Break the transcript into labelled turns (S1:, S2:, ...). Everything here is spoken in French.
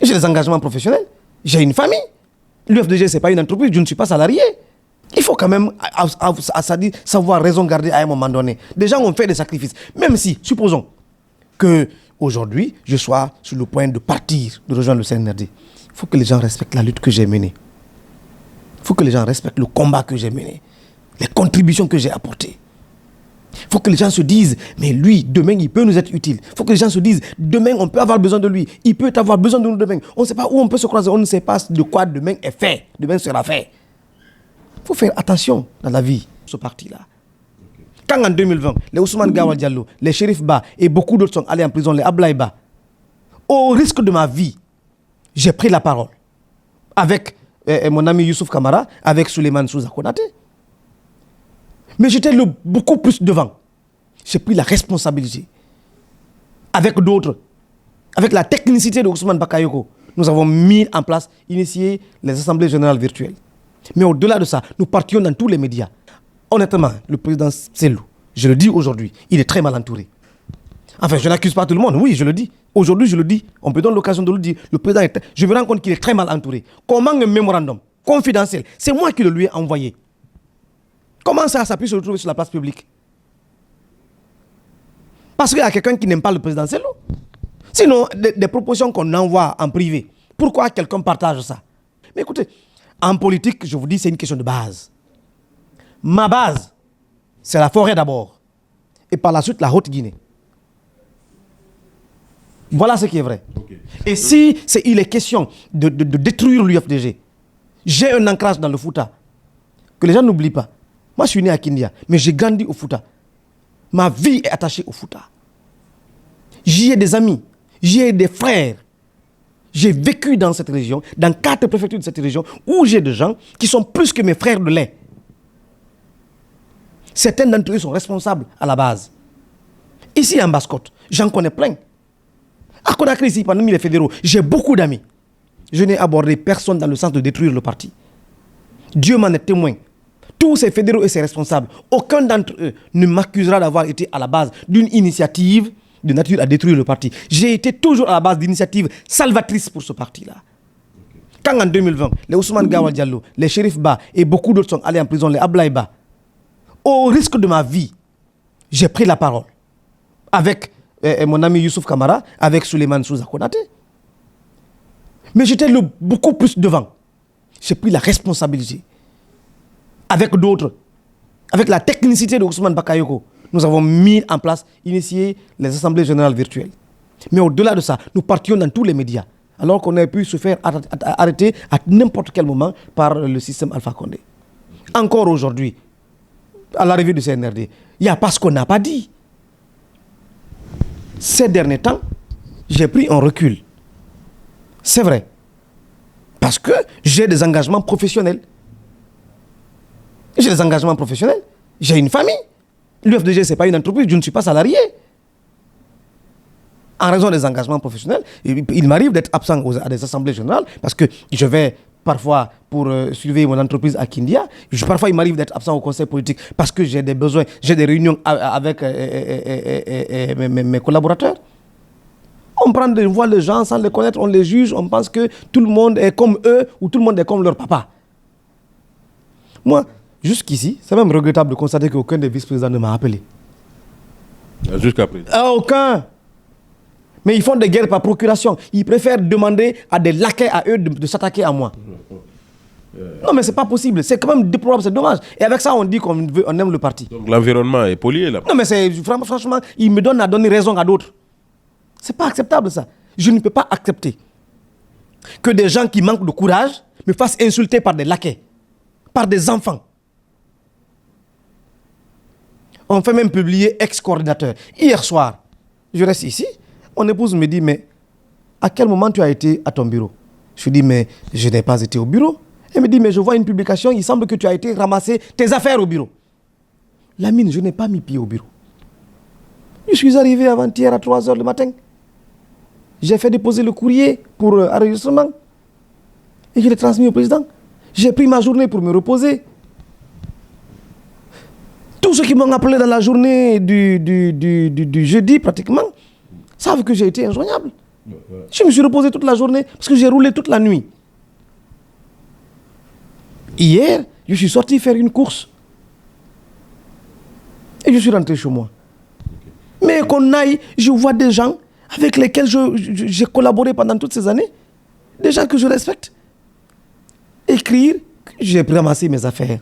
S1: J'ai des engagements professionnels. J'ai une famille. L'UFDG, ce n'est pas une entreprise. Je ne suis pas salarié. Il faut quand même savoir raison garder à un moment donné. Des gens ont fait des sacrifices. Même si, supposons qu'aujourd'hui, je sois sur le point de partir, de rejoindre le CNRD. Il faut que les gens respectent la lutte que j'ai menée. Il faut que les gens respectent le combat que j'ai mené. Les contributions que j'ai apportées. Il faut que les gens se disent, mais lui, demain, il peut nous être utile. Il faut que les gens se disent, demain, on peut avoir besoin de lui. Il peut avoir besoin de nous demain. On ne sait pas où on peut se croiser. On ne sait pas de quoi demain est fait. Demain sera fait. Il faut faire attention dans la vie, ce parti-là. Quand en 2020, les Ousmane Gawal Diallo, les Shérif Ba et beaucoup d'autres sont allés en prison, les Ablaye Ba, au risque de ma vie, j'ai pris la parole avec mon ami Youssouf Kamara, avec Souleymane Souza Konaté. Mais j'étais beaucoup plus devant. J'ai pris la responsabilité. Avec d'autres, avec la technicité de Ousmane Bakayoko, nous avons mis en place, initié les assemblées générales virtuelles. Mais au-delà de ça, nous partions dans tous les médias. Honnêtement, le président Selou, je le dis aujourd'hui, il est très mal entouré. Enfin, je n'accuse pas tout le monde, oui, je le dis. Aujourd'hui, je le dis. On peut donner l'occasion de le dire. Le président, je me rends compte qu'il est très mal entouré. Comment un mémorandum confidentiel, c'est moi qui le lui ai envoyé. Comment ça pu se retrouver sur la place publique? Parce qu'il y a quelqu'un qui n'aime pas le président Selou. Sinon, des propositions qu'on envoie en privé, pourquoi quelqu'un partage ça? Mais écoutez, en politique, je vous dis, c'est une question de base. Ma base, c'est la forêt d'abord. Et par la suite, la Haute-Guinée. Voilà ce qui est vrai. Okay. Et si il est question de détruire l'UFDG, j'ai un ancrage dans le Fouta, que les gens n'oublient pas. Moi, je suis né à Kindia, mais j'ai grandi au Fouta. Ma vie est attachée au Fouta. J'y ai des amis, j'y ai des frères. J'ai vécu dans cette région, dans 4 préfectures de cette région, où j'ai des gens qui sont plus que mes frères de lait. Certains d'entre eux sont responsables à la base. Ici, en Basse-Côte, j'en connais plein. À Conakry, ici, parmi les fédéraux, j'ai beaucoup d'amis. Je n'ai abordé personne dans le sens de détruire le parti. Dieu m'en est témoin. Tous ces fédéraux et ces responsables, aucun d'entre eux ne m'accusera d'avoir été à la base d'une initiative de nature à détruire le parti. J'ai été toujours à la base d'initiatives salvatrices pour ce parti-là. Quand en 2020, les Ousmane Gawal Diallo, les Shérif Ba et beaucoup d'autres sont allés en prison, les Ablaye Ba, au risque de ma vie, j'ai pris la parole avec mon ami Youssouf Kamara, avec Souleymane Souza Konaté. Mais j'étais beaucoup plus devant. J'ai pris la responsabilité. Avec d'autres, avec la technicité de Ousmane Bakayoko, nous avons mis en place, initié les assemblées générales virtuelles. Mais au-delà de ça, nous partions dans tous les médias, alors qu'on aurait pu se faire arrêter à n'importe quel moment par le système Alpha Condé. Encore aujourd'hui, à l'arrivée du CNRD, il n'y a pas ce qu'on n'a pas dit. Ces derniers temps, j'ai pris un recul. C'est vrai. Parce que j'ai des engagements professionnels. J'ai des engagements professionnels. J'ai une famille. L'UFDG, ce n'est pas une entreprise. Je ne suis pas salarié. En raison des engagements professionnels, il m'arrive d'être absent à des assemblées générales parce que je vais parfois pour suivre mon entreprise à Kindia. Parfois, il m'arrive d'être absent au conseil politique parce que j'ai des besoins, j'ai des réunions avec mes collaborateurs. On voit les gens sans les connaître, on les juge, on pense que tout le monde est comme eux ou tout le monde est comme leur papa. Moi, jusqu'ici, c'est même regrettable de constater qu'aucun des vice-présidents ne m'a appelé.
S2: Jusqu'à présent.
S1: Aucun. Mais ils font des guerres par procuration. Ils préfèrent demander à des laquais à eux de s'attaquer à moi. Non, mais c'est pas possible. C'est quand même déplorable, c'est dommage. Et avec ça, on dit qu'on aime le parti.
S2: Donc l'environnement est pollué là.
S1: Non, mais franchement, ils me donnent à donner raison à d'autres. C'est pas acceptable ça. Je ne peux pas accepter que des gens qui manquent de courage me fassent insulter par des laquais, par des enfants. On fait même publier ex-coordinateur. Hier soir, je reste ici. Mon épouse me dit, mais à quel moment tu as été à ton bureau? Je lui dis, mais je n'ai pas été au bureau. Elle me dit, mais je vois une publication, il semble que tu as été ramasser tes affaires au bureau. Lamine, je n'ai pas mis pied au bureau. Je suis arrivé avant-hier à 3h du matin. J'ai fait déposer le courrier pour enregistrement. Et je l'ai transmis au président. J'ai pris ma journée pour me reposer. Tous ceux qui m'ont appelé dans la journée du jeudi, pratiquement, savent que j'ai été injoignable. Je me suis reposé toute la journée parce que j'ai roulé toute la nuit. Hier, je suis sorti faire une course. Et je suis rentré chez moi. Mais qu'on aille, je vois des gens avec lesquels j'ai collaboré pendant toutes ces années. Des gens que je respecte. Écrire, j'ai ramassé mes affaires.